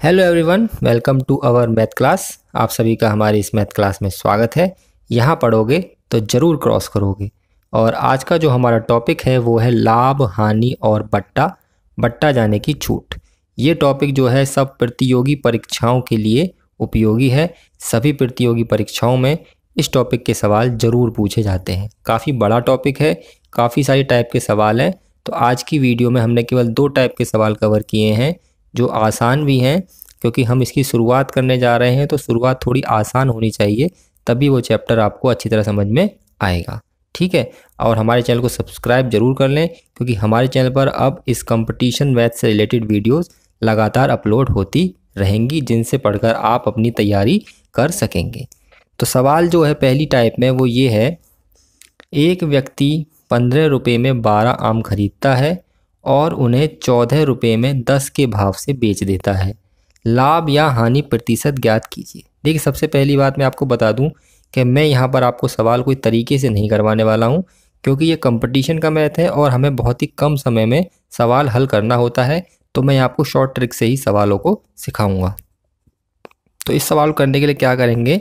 Hello everyone, welcome to our math class. आप सभी का हमारी इस मैथ क्लास में स्वागत है। यहाँ पढ़ोगे तो ज़रूर क्रॉस करोगे। और आज का जो हमारा टॉपिक है वो है लाभ, हानि और बट्टा जाने की छूट। ये टॉपिक जो है सब प्रतियोगी परीक्षाओं के लिए उपयोगी है। सभी प्रतियोगी परीक्षाओं में इस टॉपिक के सवाल ज़रूर पूछे जाते हैं। काफ़ी बड़ा टॉपिक है, काफ़ी सारी टाइप के सवाल हैं। तो आज की वीडियो में हमने केवल 2 टाइप के सवाल कवर किए हैं जो आसान भी हैं, क्योंकि हम इसकी शुरुआत करने जा रहे हैं तो शुरुआत थोड़ी आसान होनी चाहिए, तभी वो चैप्टर आपको अच्छी तरह समझ में आएगा। ठीक है, और हमारे चैनल को सब्सक्राइब जरूर कर लें, क्योंकि हमारे चैनल पर अब इस कंपटीशन मैथ से रिलेटेड वीडियोस लगातार अपलोड होती रहेंगी, जिनसे पढ़कर आप अपनी तैयारी कर सकेंगे। तो सवाल जो है पहली टाइप में वो ये है, एक व्यक्ति 15 रुपये में 12 आम खरीदता है और उन्हें 14 रुपये में 10 के भाव से बेच देता है। लाभ या हानि प्रतिशत ज्ञात कीजिए। देखिए, सबसे पहली बात मैं आपको बता दूं कि मैं यहाँ पर आपको सवाल कोई तरीके से नहीं करवाने वाला हूँ, क्योंकि ये कंपटीशन का मैथ है और हमें बहुत ही कम समय में सवाल हल करना होता है। तो मैं आपको शॉर्ट ट्रिक से ही सवालों को सिखाऊंगा। तो इस सवाल करने के लिए क्या करेंगे,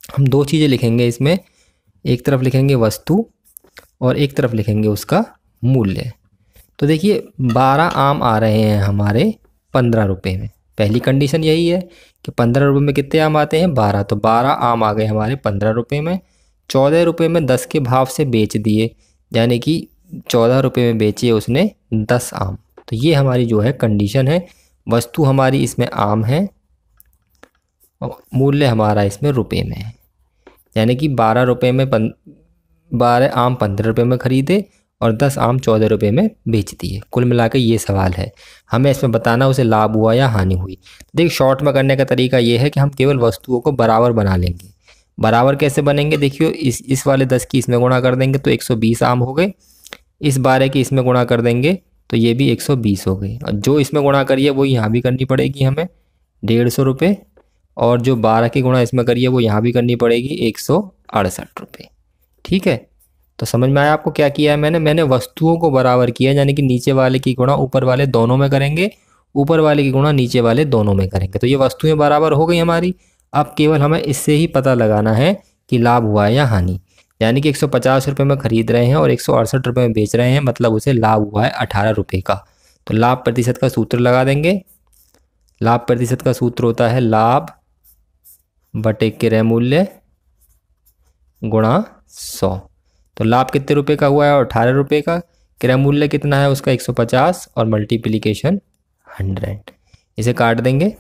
हम 2 चीज़ें लिखेंगे इसमें। एक तरफ लिखेंगे वस्तु और एक तरफ लिखेंगे उसका मूल्य। तो देखिए, 12 आम आ रहे हैं हमारे 15 रुपये में। पहली कंडीशन यही है कि 15 रुपये में कितने आम आते हैं, 12। तो 12 आम आ गए हमारे 15 रुपये में। 14 रुपये में 10 के भाव से बेच दिए, यानी कि 14 रुपये में बेचे उसने 10 आम। तो ये हमारी जो है कंडीशन है। वस्तु हमारी इसमें आम है और मूल्य हमारा इसमें रुपये में है, यानी कि 12 रुपये में 12 आम 15 रुपये में खरीदे और 10 आम 14 रुपये में बेच दिए। कुल मिलाकर ये सवाल है, हमें इसमें बताना उसे लाभ हुआ या हानि हुई। देखिए, शॉर्ट में करने का तरीका ये है कि हम केवल वस्तुओं को बराबर बना लेंगे। बराबर कैसे बनेंगे, देखिए, इस वाले 10 की इसमें गुणा कर देंगे तो 120 आम हो गए। इस 12 की इसमें गुणा कर देंगे तो ये भी 120 हो गई। और जो इसमें गुणा करिए वो यहाँ भी करनी पड़ेगी हमें, 150 रुपये। और जो 12 की गुणा इसमें करिए वो यहाँ भी करनी पड़ेगी, 168 रुपये। ठीक है, तो समझ में आया आपको क्या किया है मैंने वस्तुओं को बराबर किया, यानी कि नीचे वाले की गुणा ऊपर वाले दोनों में करेंगे, ऊपर वाले की गुणा नीचे वाले दोनों में करेंगे। तो ये वस्तुएं बराबर हो गई हमारी। अब केवल हमें इससे ही पता लगाना है कि लाभ हुआ है या हानि। यानी कि 150 रुपये में खरीद रहे हैं और 168 रुपये में बेच रहे हैं, मतलब उसे लाभ हुआ है 18 रुपये का। तो लाभ प्रतिशत का सूत्र लगा देंगे। लाभ प्रतिशत का सूत्र होता है लाभ बटे क्रय मूल्य गुणा 100। तो लाभ कितने रुपए का हुआ है, 18 रुपये का। क्रय मूल्य कितना है उसका, 150 और मल्टीप्लिकेशन 100। इसे काट देंगे,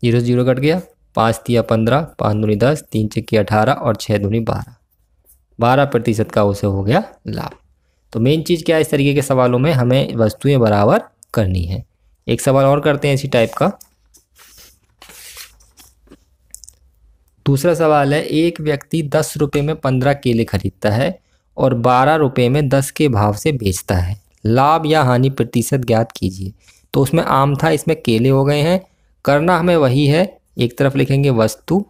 0 से 0 कट गया। 5 तिया 15, 5 दूनी 10, 3 चक्की 18 और 6 दूनी 12। 12% का उसे हो गया लाभ। तो मेन चीज़ क्या है, इस तरीके के सवालों में हमें वस्तुएं बराबर करनी है। एक सवाल और करते हैं इसी टाइप का। दूसरा सवाल है, एक व्यक्ति 10 रुपये में 15 केले खरीदता है और 12 रुपये में 10 के भाव से बेचता है। लाभ या हानि प्रतिशत ज्ञात कीजिए। तो उसमें आम था, इसमें केले हो गए हैं। करना हमें वही है, एक तरफ लिखेंगे वस्तु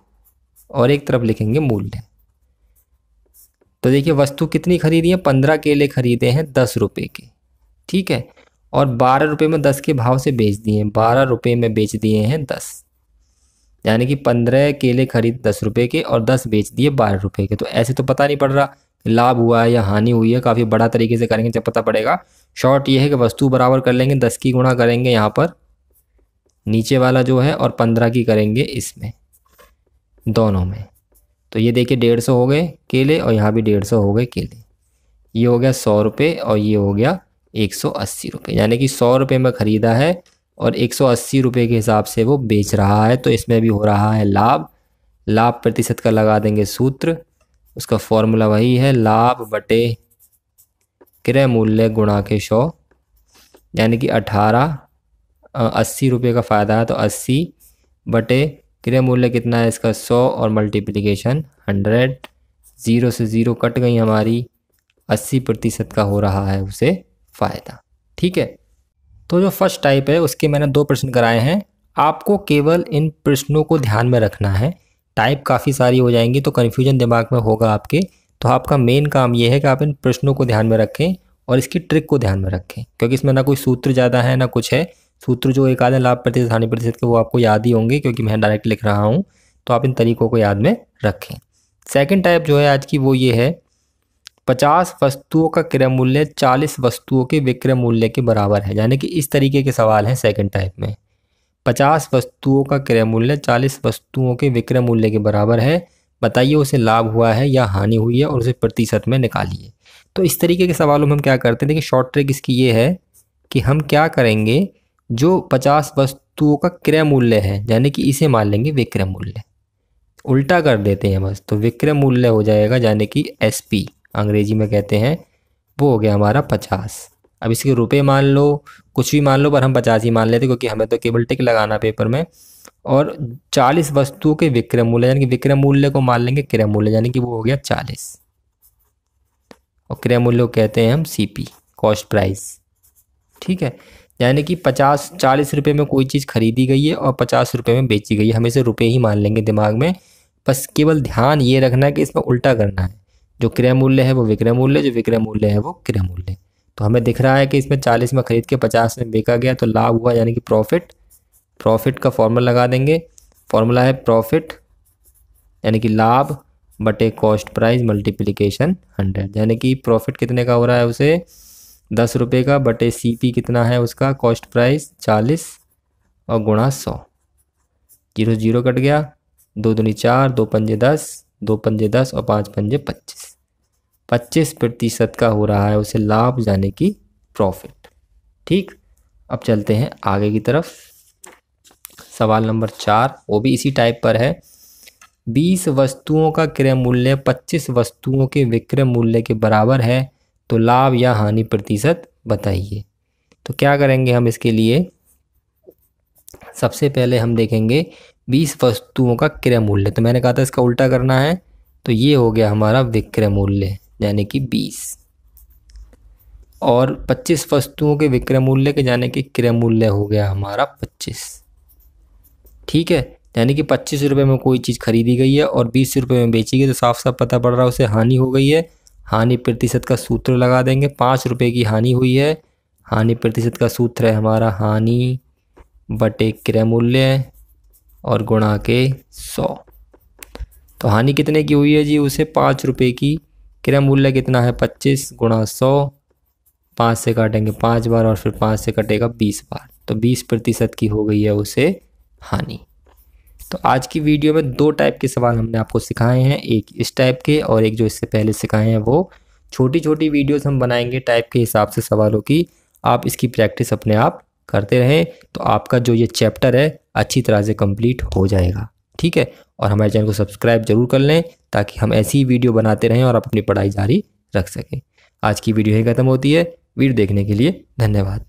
और एक तरफ लिखेंगे मूल्य। तो देखिए, वस्तु कितनी खरीदी है, 15 केले खरीदे हैं 10 रुपये के। ठीक है, और 12 रुपये में 10 के भाव से बेच दिए हैं, 12 रुपये में बेच दिए हैं 10, यानी कि 15 केले खरीद 10 रुपये के और 10 बेच दिए 12 रुपये के। तो ऐसे तो पता नहीं पड़ रहा लाभ हुआ है या हानि हुई है, काफ़ी बड़ा तरीके से करेंगे जब पता पड़ेगा। शॉर्ट ये है कि वस्तु बराबर कर लेंगे, 10 की गुणा करेंगे यहाँ पर नीचे वाला जो है और 15 की करेंगे इसमें दोनों में। तो ये देखिए 150 हो गए केले और यहाँ भी 150 हो गए केले। ये हो गया 100 रुपये और ये हो गया 180 रुपये, यानी कि 100 रुपये में ख़रीदा है और 180 रुपये के हिसाब से वो बेच रहा है। तो इसमें भी हो रहा है लाभ। लाभ प्रतिशत का लगा देंगे सूत्र, उसका फॉर्मूला वही है लाभ बटे क्रय मूल्य गुणा के 100, यानी कि 80 रुपये का फ़ायदा है तो 80 बटे क्रय मूल्य कितना है इसका 100 और मल्टीप्लिकेशन 100। 0 से 0 कट गई हमारी, 80% का हो रहा है उसे फ़ायदा। ठीक है, तो जो फर्स्ट टाइप है उसके मैंने 2 प्रश्न कराए हैं। आपको केवल इन प्रश्नों को ध्यान में रखना है। टाइप काफ़ी सारी हो जाएंगी तो कन्फ्यूजन दिमाग में होगा आपके। तो आपका मेन काम ये है कि आप इन प्रश्नों को ध्यान में रखें और इसकी ट्रिक को ध्यान में रखें, क्योंकि इसमें ना कोई सूत्र ज़्यादा है ना कुछ है। सूत्र जो एक आधे लाभ प्रतिशत हानि प्रतिशत के वो आपको याद ही होंगे क्योंकि मैं डायरेक्ट लिख रहा हूँ, तो आप इन तरीकों को याद में रखें। सेकंड टाइप जो है आज की वो ये है, 50 वस्तुओं का क्रय मूल्य 40 वस्तुओं के विक्रय मूल्य के बराबर है। यानी कि इस तरीके के सवाल हैं सेकंड टाइप में। 50 वस्तुओं का क्रय मूल्य 40 वस्तुओं के विक्रय मूल्य के बराबर है, बताइए उसे लाभ हुआ है या हानि हुई है और उसे प्रतिशत में निकालिए। तो इस तरीके के सवालों में हम क्या करते हैं, देखिए शॉर्ट ट्रिक इसकी ये है कि हम क्या करेंगे, जो 50 वस्तुओं का क्रय मूल्य है यानी कि इसे मान लेंगे विक्रय मूल्य, उल्टा कर देते हैं बस, तो विक्रय मूल्य हो जाएगा यानी कि SP अंग्रेजी में कहते हैं, वो हो गया हमारा 50। अब इसके रुपए मान लो, कुछ भी मान लो, पर हम 50 ही मान लेते क्योंकि हमें तो केवल टिक लगाना पेपर में। और 40 वस्तुओं के विक्रय मूल्य यानी कि विक्रय मूल्य को मान लेंगे क्रय मूल्य यानी कि वो हो गया 40, और क्रय मूल्य को कहते हैं हम CP कॉस्ट प्राइस। ठीक है, यानी कि 40 रुपये में कोई चीज़ खरीदी गई है और 50 रुपये में बेची गई है, हम इसे रुपये ही मान लेंगे दिमाग में। बस केवल ध्यान ये रखना है कि इसमें उल्टा करना है, जो क्रय मूल्य है वो विक्रय मूल्य, जो विक्रय मूल्य है वो क्रय मूल्य। तो हमें दिख रहा है कि इसमें 40 में खरीद के 50 में बेचा गया, तो लाभ हुआ यानी कि प्रॉफिट। प्रॉफिट का फॉर्मूला लगा देंगे, फॉर्मूला है प्रॉफिट यानी कि लाभ बटे कॉस्ट प्राइस मल्टीप्लिकेशन 100, यानी कि प्रॉफिट कितने का हो रहा है उसे 10 रुपये का, बटे CP कितना है उसका कॉस्ट प्राइस 40 और गुणा 100। 0 0 कट गया, 2 दूनी 4, 2 पंजे 10, 2 पंजे 10 और 5 पंजे 25। 25% का हो रहा है उसे लाभ यानी कि प्रॉफिट। ठीक, अब चलते हैं आगे की तरफ। सवाल नंबर 4 वो भी इसी टाइप पर है। 20 वस्तुओं का क्रय मूल्य 25 वस्तुओं के विक्रय मूल्य के बराबर है, तो लाभ या हानि प्रतिशत बताइए। तो क्या करेंगे हम इसके लिए, सबसे पहले हम देखेंगे 20 वस्तुओं का क्रय मूल्य, तो मैंने कहा था इसका उल्टा करना है, तो ये हो गया हमारा विक्रय मूल्य यानी कि 20, और 25 वस्तुओं के विक्रय मूल्य के यानी कि क्रय मूल्य हो गया हमारा 25। ठीक है, यानी कि 25 रुपये में कोई चीज़ खरीदी गई है और 20 रुपये में बेची गई, तो साफ साफ पता पड़ रहा है उसे हानि हो गई है। हानि प्रतिशत का सूत्र लगा देंगे, 5 रुपये की हानि हुई है, हानि प्रतिशत का सूत्र है हमारा हानि बटे क्रय मूल्य और गुणा के 100। तो हानि कितने की हुई है जी, उसे 5 रुपये की, क्रय मूल्य कितना है 25 गुणा 100, 5 से काटेंगे 5 बार और फिर 5 से कटेगा 20 बार, तो 20% की हो गई है उसे हानि। तो आज की वीडियो में 2 टाइप के सवाल हमने आपको सिखाए हैं, एक इस टाइप के और एक जो इससे पहले सिखाए हैं वो। छोटी छोटी वीडियोस हम बनाएंगे टाइप के हिसाब से सवालों की, आप इसकी प्रैक्टिस अपने आप करते रहें, तो आपका जो ये चैप्टर है अच्छी तरह से कंप्लीट हो जाएगा। ठीक है, और हमारे चैनल को सब्सक्राइब जरूर कर लें ताकि हम ऐसी ही वीडियो बनाते रहें और आप अपनी पढ़ाई जारी रख सकें। आज की वीडियो यही खत्म होती है, वीडियो देखने के लिए धन्यवाद।